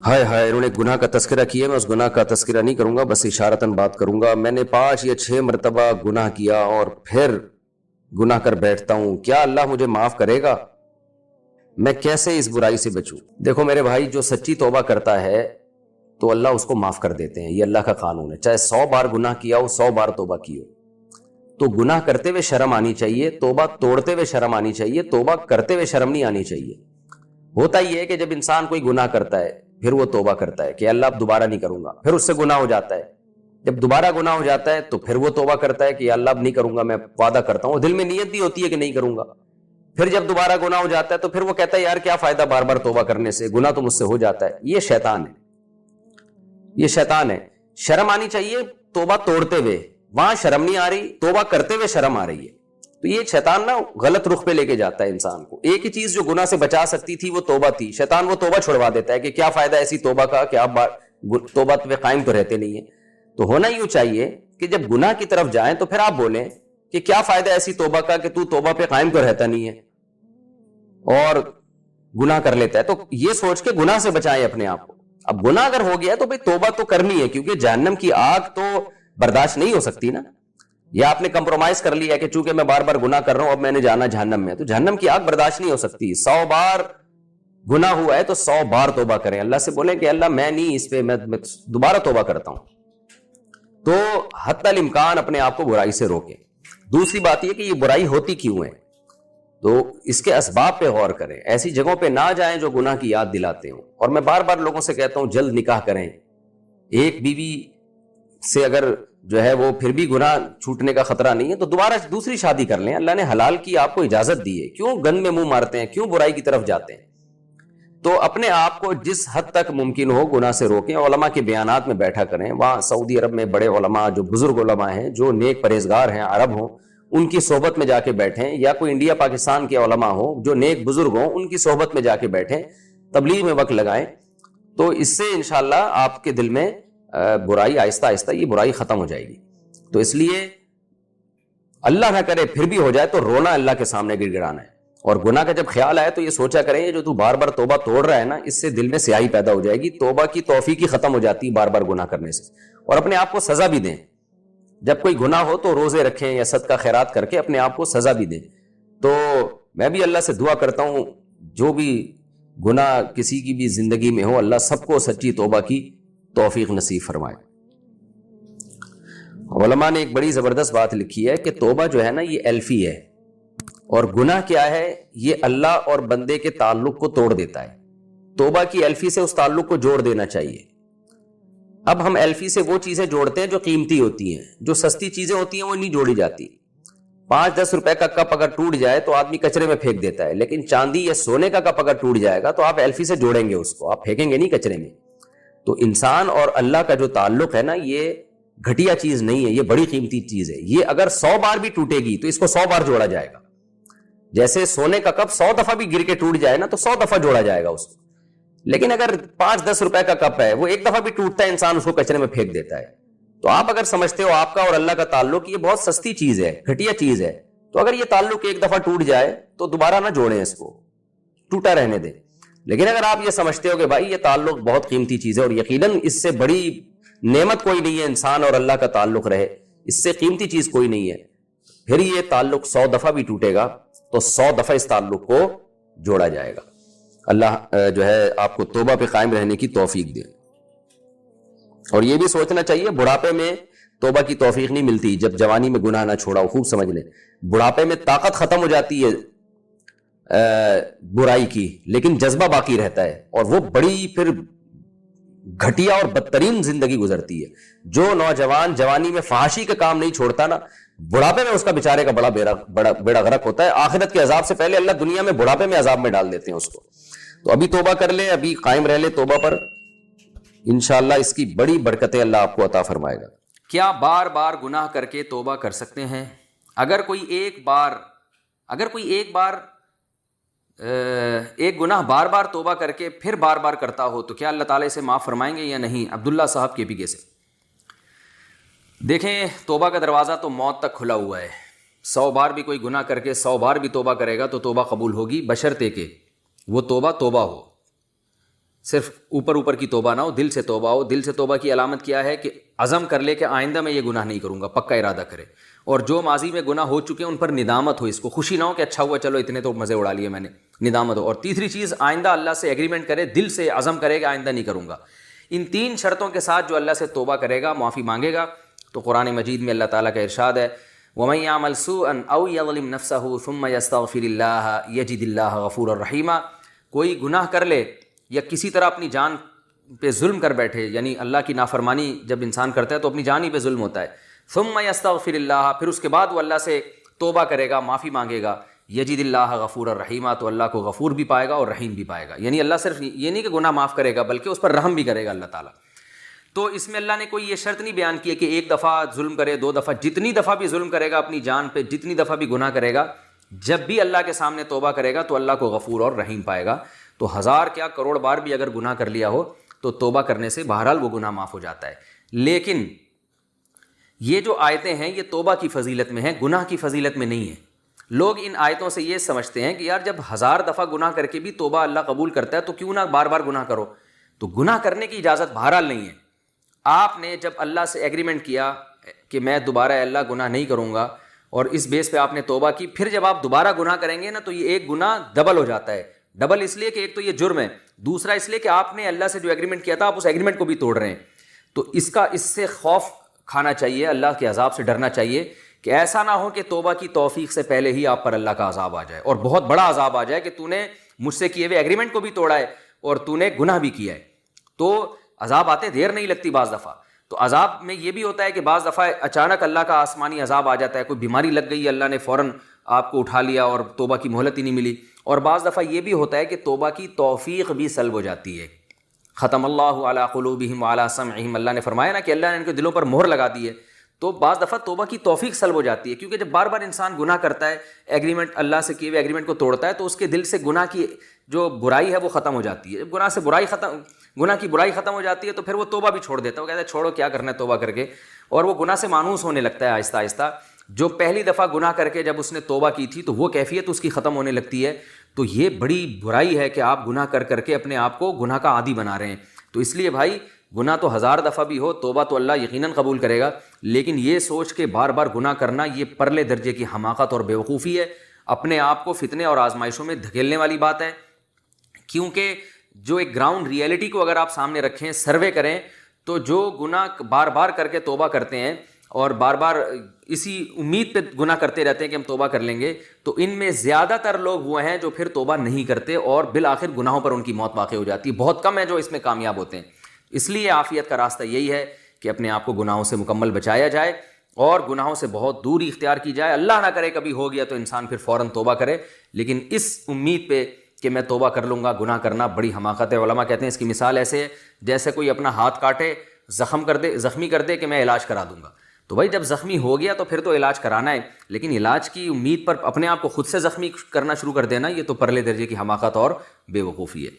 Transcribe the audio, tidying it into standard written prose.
हाय हाय, इन्होंने गुनाह का तस्करा किया, मैं उस गुनाह का तस्करा नहीं करूंगा, बस इशारतन बात करूंगा। मैंने 5 या 6 मरतबा गुनाह किया और फिर गुनाह कर बैठता हूं, क्या अल्लाह मुझे माफ करेगा? मैं कैसे इस बुराई से बचूं? देखो मेरे भाई, जो सच्ची तौबा करता है तो अल्लाह उसको माफ कर देते हैं, ये अल्लाह का कानून है। चाहे 100 बार गुनाह किया हो, 100 बार तौबा की हो, तो गुनाह करते हुए शर्म आनी चाहिए, तौबा तोड़ते हुए शर्म आनी चाहिए, तौबा करते हुए शर्म नहीं आनी चाहिए। होता ही है कि जब इंसान कोई गुनाह करता है फिर वो तौबा करता है कि अल्लाह अब दोबारा नहीं करूंगा, फिर उससे गुनाह हो जाता है। जब दोबारा गुनाह हो जाता है तो फिर वो तौबा करता है कि अल्लाह अब नहीं करूंगा, मैं वादा करता हूं, दिल में नियत भी होती है कि नहीं करूंगा। फिर जब दोबारा गुनाह हो जाता है तो फिर वो कहता है यार क्या फायदा बार बार तौबा करने से, गुनाह तो मुझसे हो जाता है। ये शैतान है, ये शैतान है। शर्म आनी चाहिए तौबा तोड़ते हुए, वहां शर्म नहीं आ रही, तौबा करते हुए शर्म आ रही है। तो ये शैतान ना गलत रुख पे लेके जाता है इंसान को। एक ही चीज जो गुनाह से बचा सकती थी वो तौबा थी, शैतान वो तौबा छुड़वा देता है कि क्या फायदा ऐसी तौबा का कि आप तौबा पे कायम तो रहते नहीं है। तो होना यूं चाहिए कि जब गुनाह की तरफ जाएं तो फिर आप बोलें कि क्या फायदा ऐसी तौबा का कि तू तौबा पे कायम तो रहता नहीं है और गुनाह कर लेता है। तो ये सोच के गुनाह से बचाएं अपने आप को। अब गुनाह अगर हो गया तो भाई तौबा तो करनी है, क्योंकि जहन्नम की आग तो बर्दाश्त नहीं हो सकती ना। या आपने कंप्रोमाइज कर लिया कि चूंकि मैं बार बार गुनाह कर रहा हूं अब मैंने जाना जहन्नम में, तो जहन्नम की आग बर्दाश्त नहीं हो सकती। 100 बार गुनाह हुआ है तो 100 बार तौबा करें, अल्लाह से बोलें कि अल्लाह मैं नहीं, इस पे मैं दोबारा तौबा करता हूं। तो हत्तल इम्कान अपने आप को बुराई से रोकें। दूसरी बात यह कि ये बुराई होती क्यों है, तो इसके असबाब पे गौर करें। ऐसी जगहों पे ना जाएं जो गुनाह की याद दिलाते हो। और मैं बार बार लोगों से कहता हूं जल्द निकाह करें। एक बीवी से अगर जो है वो फिर भी गुनाह छूटने का खतरा नहीं है तो दोबारा दूसरी शादी कर लें, अल्लाह ने हलाल की, आपको इजाजत दी है। क्यों गंद में मुंह मारते हैं, क्यों बुराई की तरफ जाते हैं? तो अपने आप को जिस हद तक मुमकिन हो गुनाह से रोकें। उलमा के बयानात में बैठा करें। वहाँ सऊदी अरब में बड़े उलमा, जो बुजुर्ग उलमा हैं, जो नेक परहेजगार हैं, अरब हों, उनकी सोहबत में जाके बैठें, या कोई इंडिया पाकिस्तान के उलमा हो जो नेक बुजुर्ग हों, उनकी सोहबत में जाके बैठें, तबलीग में वक्त लगाएं। तो इससे इंशाअल्लाह आपके दिल में बुराई आहिस्ता आहिस्ता ये बुराई खत्म हो जाएगी। तो इसलिए अल्लाह ना करे फिर भी हो जाए तो रोना अल्लाह के सामने गिड़गिड़ाना है। और गुनाह का जब ख्याल आए तो ये सोचा करें जो तू बार बार तौबा तोड़ रहा है ना, इससे दिल में स्याही पैदा हो जाएगी, तौबा की तौफीक ही खत्म हो जाती है बार बार गुनाह करने से। और अपने आप को सजा भी दें। जब कोई गुनाह हो तो रोजे रखें या सदका खैरात करके अपने आप को सजा भी दें। तो मैं भी अल्लाह से दुआ करता हूं जो भी गुनाह किसी की भी जिंदगी में हो, अल्लाह सबको सच्ची तौबा की तौफीक नसीब फरमाए। उलमा ने एक बड़ी जबरदस्त बात लिखी है कि तौबा जो है ना ये एल्फी है, और गुनाह क्या है, ये अल्लाह और बंदे के ताल्लुक को तोड़ देता है। तौबा की एल्फी से उस ताल्लुक को जोड़ देना चाहिए। अब हम एल्फी से वो चीजें जोड़ते हैं जो कीमती होती हैं, जो सस्ती चीजें होती हैं वो नहीं जोड़ी जाती। 5-10 रुपए का कप अगर टूट जाए तो आदमी कचरे में फेंक देता है, लेकिन चांदी या सोने का कप अगर टूट जाएगा तो आप एल्फी से जोड़ेंगे उसको, आप फेंकेंगे नहीं कचरे में। तो इंसान और अल्लाह का जो ताल्लुक है ना, ये घटिया चीज नहीं है, ये बड़ी कीमती चीज है। ये अगर 100 बार भी टूटेगी तो इसको 100 बार जोड़ा जाएगा। जैसे सोने का कप 100 दफा भी गिर के टूट जाए ना तो 100 दफा जोड़ा जाएगा उसको। लेकिन अगर 5-10 रुपए का कप है, वो एक दफा भी टूटता है, इंसान उसको कचरे में फेंक देता है। तो आप अगर समझते हो आपका और अल्लाह का ताल्लुक ये बहुत सस्ती चीज है, घटिया चीज है, तो अगर ये ताल्लुक एक दफा टूट जाए तो दोबारा ना जोड़ें, इसको टूटा रहने दें। लेकिन अगर आप ये समझते हो कि भाई ये ताल्लुक बहुत कीमती चीज है और यकीनन इससे बड़ी नेमत कोई नहीं है इंसान और अल्लाह का ताल्लुक रहे, इससे कीमती चीज कोई नहीं है, फिर ये ताल्लुक 100 दफा भी टूटेगा तो 100 दफा इस ताल्लुक को जोड़ा जाएगा। अल्लाह जो है आपको तौबा पे कायम रहने की तौफीक दे। और ये भी सोचना चाहिए बुढ़ापे में तौबा की तौफीक नहीं मिलती जब जवानी में गुनाह ना छोड़ा हो। खूब समझ लें, बुढ़ापे में ताकत खत्म हो जाती है बुराई की, लेकिन जज्बा बाकी रहता है और वो बड़ी फिर घटिया और बदतरीन जिंदगी गुजरती है। जो नौजवान जवानी में फहाशी का काम नहीं छोड़ता ना, बुढ़ापे में उसका बेचारे का बड़ा बेड़ा गर्क होता है। आखिरत के अजाब से पहले अल्लाह दुनिया में बुढ़ापे में अजाब में डाल देते हैं उसको। तो अभी तौबा कर ले, अभी कायम रह ले तौबा पर, इंशाअल्लाह इसकी बड़ी बरकतें अल्लाह आपको अता फरमाएगा। क्या बार बार गुनाह करके तौबा कर सकते हैं? अगर कोई एक बार एक गुनाह बार बार तौबा करके फिर बार बार करता हो तो क्या अल्लाह ताला इसे माफ़ फरमाएंगे या नहीं? अब्दुल्ला साहब के पीके से। देखें, तौबा का दरवाज़ा तो मौत तक खुला हुआ है। 100 बार भी कोई गुनाह करके 100 बार भी तौबा करेगा तो तौबा कबूल होगी, बशर्ते के वो तौबा हो। صرف اوپر اوپر کی توبہ نہ ہو، دل سے توبہ ہو. دل سے توبہ کی علامت کیا ہے کہ عزم کر لے کہ آئندہ میں یہ گناہ نہیں کروں گا، پکا ارادہ کرے. اور جو ماضی میں گناہ ہو چکے ہیں ان پر ندامت ہو، اس کو خوشی نہ ہو کہ اچھا ہوا چلو اتنے تو مزے اڑا لیے میں نے، ندامت ہو. اور تیسری چیز آئندہ اللہ سے ایگریمنٹ کرے، دل سے عزم کرے کہ آئندہ نہیں کروں گا. ان 3 شرطوں کے ساتھ جو اللہ سے توبہ کرے گا، معافی مانگے گا، تو قرآن مجید میں اللہ تعالیٰ کا ارشاد ہے وَمَن يَعْمَلْ سُوءًا أَوْ يَظْلِمْ نَفْسَهُ ثُمَّ يَسْتَغْفِرِ اللَّهَ يَجِدِ اللَّهَ غَفُورًا رَحِيمًا. کوئی گناہ کر لے یا کسی طرح اپنی جان پہ ظلم کر بیٹھے، یعنی اللہ کی نافرمانی جب انسان کرتا ہے تو اپنی جان ہی پہ ظلم ہوتا ہے. ثُمَّ يَسْتَغْفِرِ اللَّهَ، پھر اس کے بعد وہ اللہ سے توبہ کرے گا، معافی مانگے گا، یجد اللہ غفورا رحیما، تو اللہ کو غفور بھی پائے گا اور رحیم بھی پائے گا. یعنی اللہ صرف یہ نہیں کہ گناہ معاف کرے گا بلکہ اس پر رحم بھی کرے گا اللہ تعالیٰ. تو اس میں اللہ نے کوئی یہ شرط نہیں بیان کی ہے کہ 1 دفعہ ظلم کرے، 2 دفعہ، جتنی دفعہ بھی ظلم کرے گا اپنی جان پہ، جتنی دفعہ بھی گناہ کرے گا، جب بھی اللہ کے سامنے توبہ کرے گا تو اللہ کو غفور اور رحیم پائے گا. تو 1000 کیا کروڑ بار بھی اگر گناہ کر لیا ہو تو توبہ کرنے سے بہرحال وہ گناہ معاف ہو جاتا ہے. لیکن یہ جو آیتیں ہیں یہ توبہ کی فضیلت میں ہیں، گناہ کی فضیلت میں نہیں ہیں. لوگ ان آیتوں سے یہ سمجھتے ہیں کہ یار جب 1000 دفعہ گناہ کر کے بھی توبہ اللہ قبول کرتا ہے تو کیوں نہ بار بار گناہ کرو. تو گناہ کرنے کی اجازت بہرحال نہیں ہے. آپ نے جب اللہ سے ایگریمنٹ کیا کہ میں دوبارہ اللہ گناہ نہیں کروں گا، اور اس بیس پہ آپ نے توبہ کی، پھر جب آپ دوبارہ گناہ کریں گے نا تو یہ ایک گناہ ڈبل ہو جاتا ہے. ڈبل اس لیے کہ ایک تو یہ جرم ہے، دوسرا اس لیے کہ آپ نے اللہ سے جو ایگریمنٹ کیا تھا آپ اس ایگریمنٹ کو بھی توڑ رہے ہیں. تو اس سے خوف کھانا چاہیے، اللہ کے عذاب سے ڈرنا چاہیے کہ ایسا نہ ہو کہ توبہ کی توفیق سے پہلے ہی آپ پر اللہ کا عذاب آ جائے، اور بہت بڑا عذاب آ جائے کہ تو نے مجھ سے کیے ہوئے ایگریمنٹ کو بھی توڑا ہے اور تو نے گناہ بھی کیا ہے. تو عذاب آتے دیر نہیں لگتی بعض دفعہ. تو عذاب میں یہ بھی ہوتا ہے کہ بعض دفعہ اچانک اللہ کا آسمانی عذاب آ جاتا ہے، کوئی بیماری لگ گئی، اللہ نے فوراً آپ کو اٹھا لیا اور توبہ کی مہلت ہی نہیں ملی. اور بعض دفعہ یہ بھی ہوتا ہے کہ توبہ کی توفیق بھی سلب ہو جاتی ہے. ختم اللہ علی قلوبہم وعلی سمعہم، اللہ نے فرمایا نا کہ اللہ نے ان کے دلوں پر مہر لگا دی ہے. تو بعض دفعہ توبہ کی توفیق سلب ہو جاتی ہے، کیونکہ جب بار بار انسان گناہ کرتا ہے، ایگریمنٹ اللہ سے کیے ہوئے ایگریمنٹ کو توڑتا ہے، تو اس کے دل سے گناہ کی جو برائی ہے وہ ختم ہو جاتی ہے. جب گناہ کی برائی ختم ہو جاتی ہے تو پھر وہ توبہ بھی چھوڑ دیتا ہے. وہ کہتا ہے چھوڑو کیا کرنا ہے توبہ کر کے، اور وہ گناہ سے مانوس ہونے لگتا ہے آہستہ آہستہ. جو پہلی دفعہ گناہ کر کے جب اس نے توبہ کی تھی تو وہ کیفیت اس کی ختم ہونے لگتی ہے. تو یہ بڑی برائی ہے کہ آپ گناہ کر کر کے اپنے آپ کو گناہ کا عادی بنا رہے ہیں. تو اس لیے بھائی گناہ تو 1000 دفعہ بھی ہو توبہ تو اللہ یقیناً قبول کرے گا، لیکن یہ سوچ کے بار بار گناہ کرنا یہ پرلے درجے کی حماقت اور بیوقوفی ہے، اپنے آپ کو فتنے اور آزمائشوں میں دھکیلنے والی بات ہے. کیونکہ جو ایک گراؤنڈ ریئلٹی کو اگر آپ سامنے رکھیں، سروے کریں، تو جو گناہ بار بار کر کے توبہ کرتے ہیں اور بار بار اسی امید پہ گناہ کرتے رہتے ہیں کہ ہم توبہ کر لیں گے، تو ان میں زیادہ تر لوگ وہ ہیں جو پھر توبہ نہیں کرتے اور بالآخر گناہوں پر ان کی موت واقع ہو جاتی ہے. بہت کم ہیں جو اس میں کامیاب ہوتے ہیں. اس لیے عافیت کا راستہ یہی ہے کہ اپنے آپ کو گناہوں سے مکمل بچایا جائے اور گناہوں سے بہت دوری اختیار کی جائے. اللہ نہ کرے کبھی ہو گیا تو انسان پھر فوراً توبہ کرے، لیکن اس امید پہ کہ میں توبہ کر لوں گا. گناہ کرنا بڑی حماقت ہے. علماء کہتے ہیں اس کی مثال ایسے ہے جیسے کوئی اپنا ہاتھ کاٹے، زخمی کر دے کہ میں علاج کرا دوں گا. تو بھائی جب زخمی ہو گیا تو پھر تو علاج کرانا ہے، لیکن علاج کی امید پر اپنے آپ کو خود سے زخمی کرنا شروع کر دینا، یہ تو پرلے درجے کی حماقت اور بے وقوفی ہے.